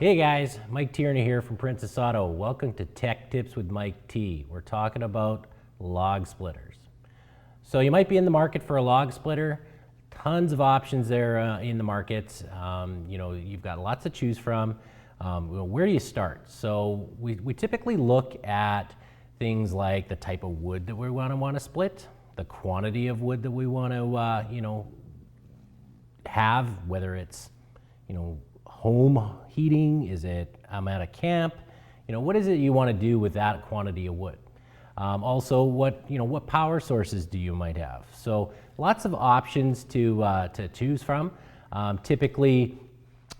Hey guys, Mike Tierney here from Princess Auto. Welcome to Tech Tips with Mike T. We're talking about log splitters. So you might be in the market for a log splitter. Tons of options there in the market. You've got lots to choose from. Where do you start? So we typically look at things like the type of wood that we want to split, the quantity of wood that we want to have, whether it's home heating, is it I'm at a camp, what is it you want to do with that quantity of wood? Also, what power sources do you might have? So lots of options to choose from. Typically,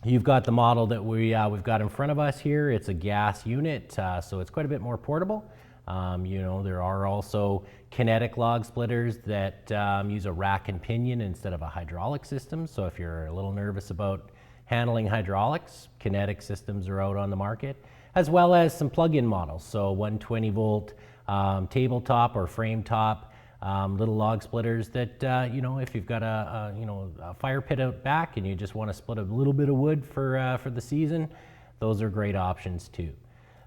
you've got the model that we've got in front of us here. It's a gas unit, so it's quite a bit more portable. There are also kinetic log splitters that use a rack and pinion instead of a hydraulic system. So if you're a little nervous about handling hydraulics, kinetic systems are out on the market, as well as some plug-in models. So 120 volt tabletop or frame top little log splitters that, if you've got a fire pit out back and you just want to split a little bit of wood for the season, those are great options too.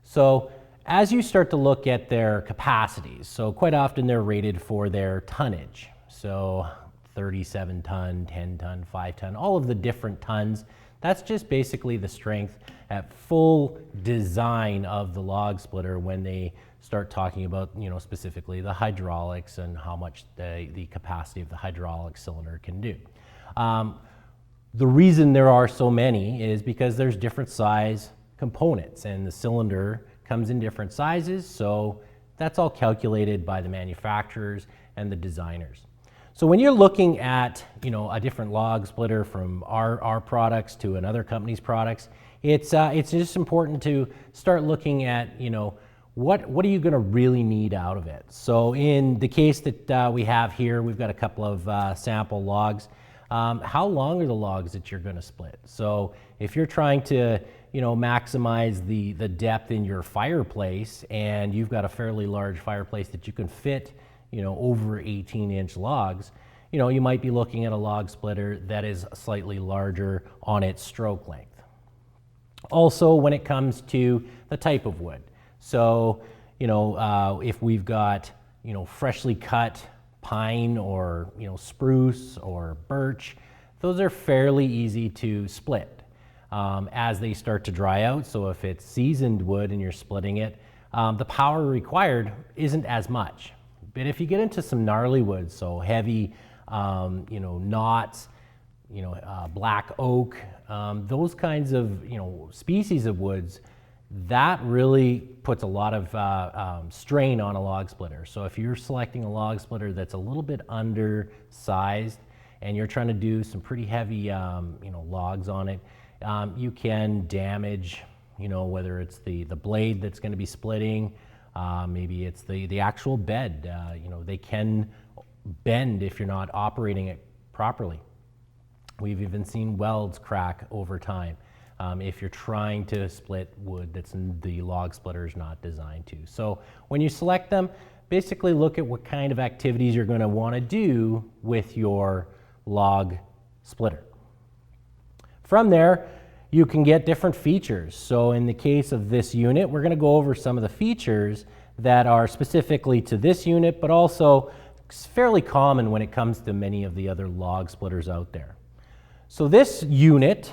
So as you start to look at their capacities, so quite often they're rated for their tonnage. So 37 ton, 10 ton, 5 ton, all of the different tons. That's just basically the strength at full design of the log splitter when they start talking about, specifically the hydraulics and how much the capacity of the hydraulic cylinder can do. The reason there are so many is because there's different size components and the cylinder comes in different sizes, so that's all calculated by the manufacturers and the designers. So when you're looking at a different log splitter from our products to another company's products, it's just important to start looking at what are you going to really need out of it. So in the case that we have here, we've got a couple of sample logs. How long are the logs that you're going to split? So if you're trying to maximize the depth in your fireplace and you've got a fairly large fireplace that you can fit over 18-inch logs, you might be looking at a log splitter that is slightly larger on its stroke length. Also, when it comes to the type of wood, so if we've got freshly cut pine or spruce or birch, those are fairly easy to split as they start to dry out. So if it's seasoned wood and you're splitting it, the power required isn't as much. But if you get into some gnarly woods, so heavy, knots, black oak, those kinds of, species of woods, that really puts a lot of strain on a log splitter. So if you're selecting a log splitter that's a little bit undersized and you're trying to do some pretty heavy, logs on it, you can damage, whether it's the blade that's going to be splitting. Maybe it's the actual bed. They can bend if you're not operating it properly. We've even seen welds crack over time if you're trying to split wood that's the log splitter is not designed to. So when you select them, basically look at what kind of activities you're going to want to do with your log splitter. From there, you can get different features. So in the case of this unit, we're going to go over some of the features that are specifically to this unit, but also fairly common when it comes to many of the other log splitters out there. So this unit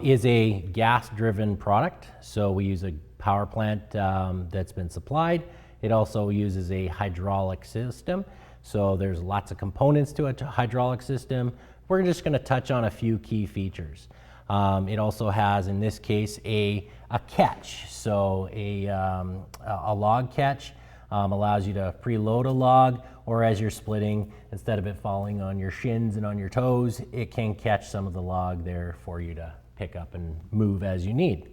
is a gas-driven product. So we use a power plant that's been supplied. It also uses a hydraulic system. So there's lots of components to a hydraulic system. We're just going to touch on a few key features. It also has, in this case, a catch. So a log catch allows you to preload a log, or as you're splitting, instead of it falling on your shins and on your toes, it can catch some of the log there for you to pick up and move as you need.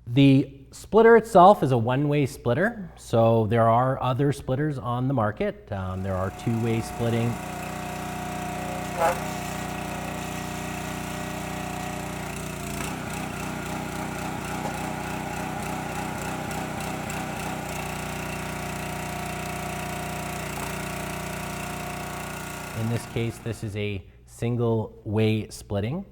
The splitter itself is a one-way splitter. So there are other splitters on the market. There are two-way splitting. In this case, this is a single way splitting.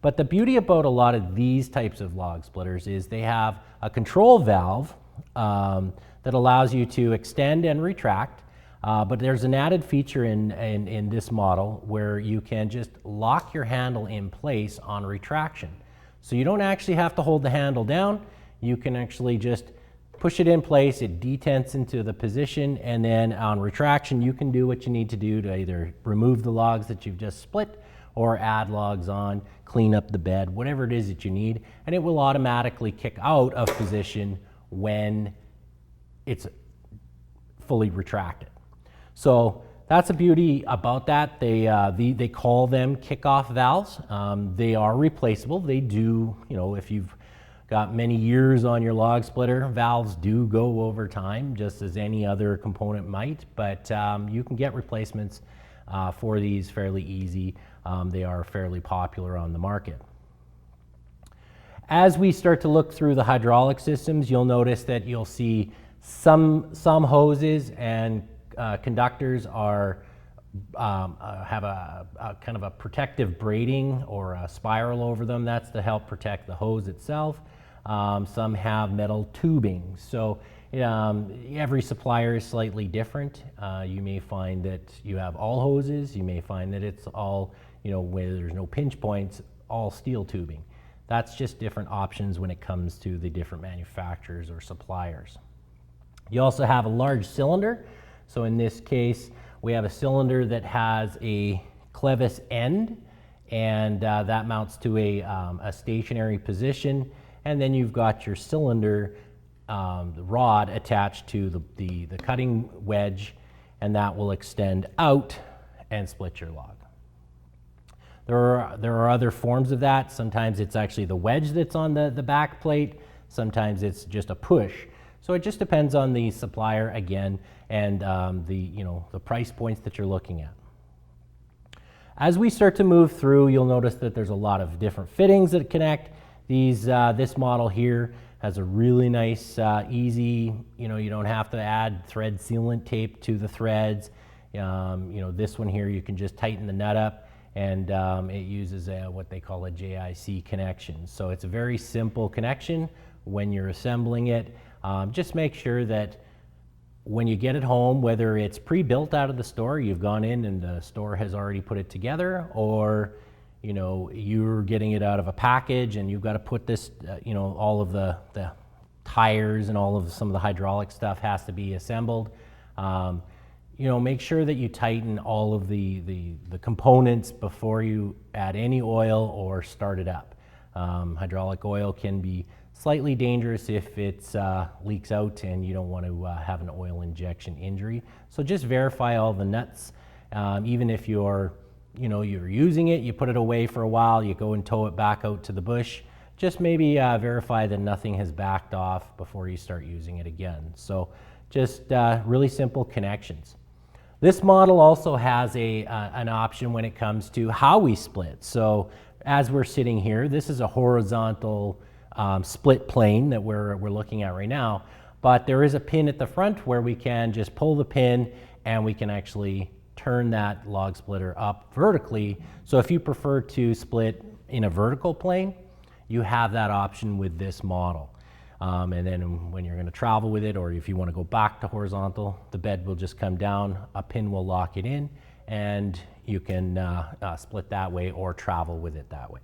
But the beauty about a lot of these types of log splitters is they have a control valve that allows you to extend and retract. But there's an added feature in this model where you can just lock your handle in place on retraction. So you don't actually have to hold the handle down. You can actually just push it in place, it detents into the position, and then on retraction you can do what you need to do to either remove the logs that you've just split or add logs on, clean up the bed, whatever it is that you need, and it will automatically kick out of position when it's fully retracted. So that's the beauty about that. They call them kickoff valves. They are replaceable. They do, if you've got many years on your log splitter, valves do go over time, just as any other component might, but you can get replacements for these fairly easy. They are fairly popular on the market. As we start to look through the hydraulic systems, you'll notice that you'll see some hoses and conductors have a kind of a protective braiding or a spiral over them. That's to help protect the hose itself. Some have metal tubing. So every supplier is slightly different. You may find that you have all hoses. You may find that it's all, where there's no pinch points, all steel tubing. That's just different options when it comes to the different manufacturers or suppliers. You also have a large cylinder. So in this case, we have a cylinder that has a clevis end, and that mounts to a stationary position. And then you've got your cylinder the rod attached to the cutting wedge, and that will extend out and split your log. There are other forms of that. Sometimes it's actually the wedge that's on the back plate. Sometimes it's just a push. So it just depends on the supplier again and the price points that you're looking at. As we start to move through, you'll notice that there's a lot of different fittings that connect. This model here has a really nice, easy, you don't have to add thread sealant tape to the threads. This one here, you can just tighten the nut up, and it uses what they call a JIC connection. So it's a very simple connection when you're assembling it. Just make sure that when you get it home, whether it's pre-built out of the store, you've gone in and the store has already put it together, or you're getting it out of a package and you've got to put this, all of the tires and some of the hydraulic stuff has to be assembled. Make sure that you tighten all of the components before you add any oil or start it up. Hydraulic oil can be slightly dangerous if it leaks out and you don't want to have an oil injection injury. So just verify all the nuts. Even if you're using it, you put it away for a while, you go and tow it back out to the bush, just maybe verify that nothing has backed off before you start using it again. So just really simple connections. This model also has an option when it comes to how we split. So as we're sitting here, this is a horizontal split plane that we're looking at right now, but there is a pin at the front where we can just pull the pin and we can actually turn that log splitter up vertically. So if you prefer to split in a vertical plane, you have that option with this model. And then when you're going to travel with it, or if you want to go back to horizontal, the bed will just come down, a pin will lock it in, and you can split that way or travel with it that way.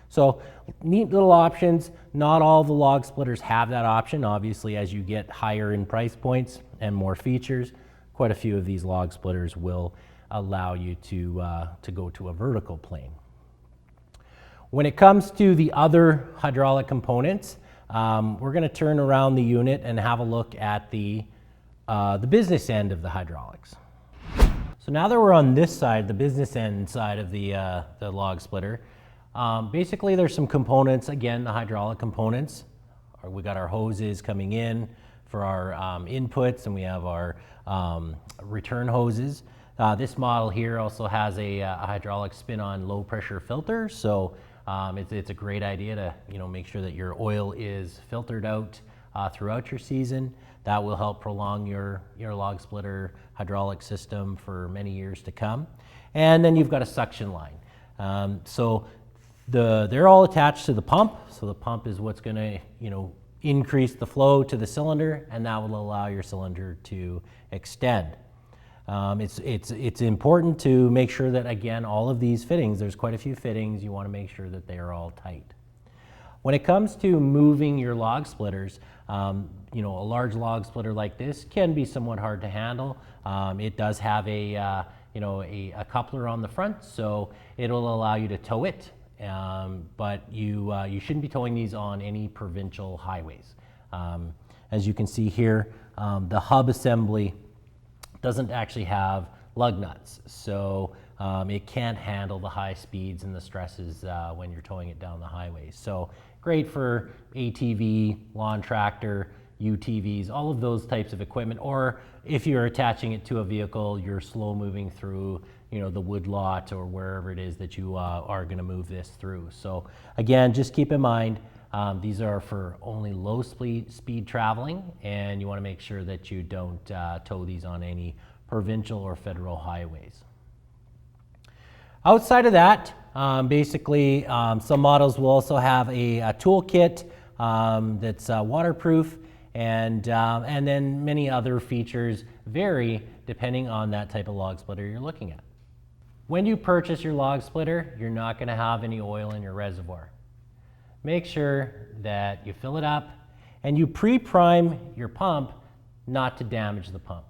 So neat little options. Not all the log splitters have that option. Obviously, as you get higher in price points and more features, quite a few of these log splitters will allow you to go to a vertical plane. When it comes to the other hydraulic components, we're going to turn around the unit and have a look at the business end of the hydraulics. So now that we're on this side, the business end side of the log splitter, basically there's some components, again, the hydraulic components. We got our hoses coming in for our inputs, and we have our return hoses. This model here also has a hydraulic spin-on low pressure filter, so it's a great idea to make sure that your oil is filtered out throughout your season. That will help prolong your log splitter hydraulic system for many years to come. And then you've got a suction line. So They're all attached to the pump, so the pump is what's going to, increase the flow to the cylinder, and that will allow your cylinder to extend. It's important to make sure that, again, all of these fittings, there's quite a few fittings, you want to make sure that they are all tight. When it comes to moving your log splitters, a large log splitter like this can be somewhat hard to handle. It does have a coupler on the front, so it'll allow you to tow it. But you shouldn't be towing these on any provincial highways. As you can see here, the hub assembly doesn't actually have lug nuts, so it can't handle the high speeds and the stresses when you're towing it down the highways. So great for ATV, lawn tractor, UTVs, all of those types of equipment, or if you're attaching it to a vehicle, you're slow moving through the wood lot or wherever it is that you are going to move this through. So again, just keep in mind, these are for only low speed traveling, and you want to make sure that you don't tow these on any provincial or federal highways. Outside of that, basically some models will also have a toolkit that's waterproof, and then many other features vary depending on that type of log splitter you're looking at. When you purchase your log splitter, you're not going to have any oil in your reservoir. Make sure that you fill it up and you pre-prime your pump not to damage the pump.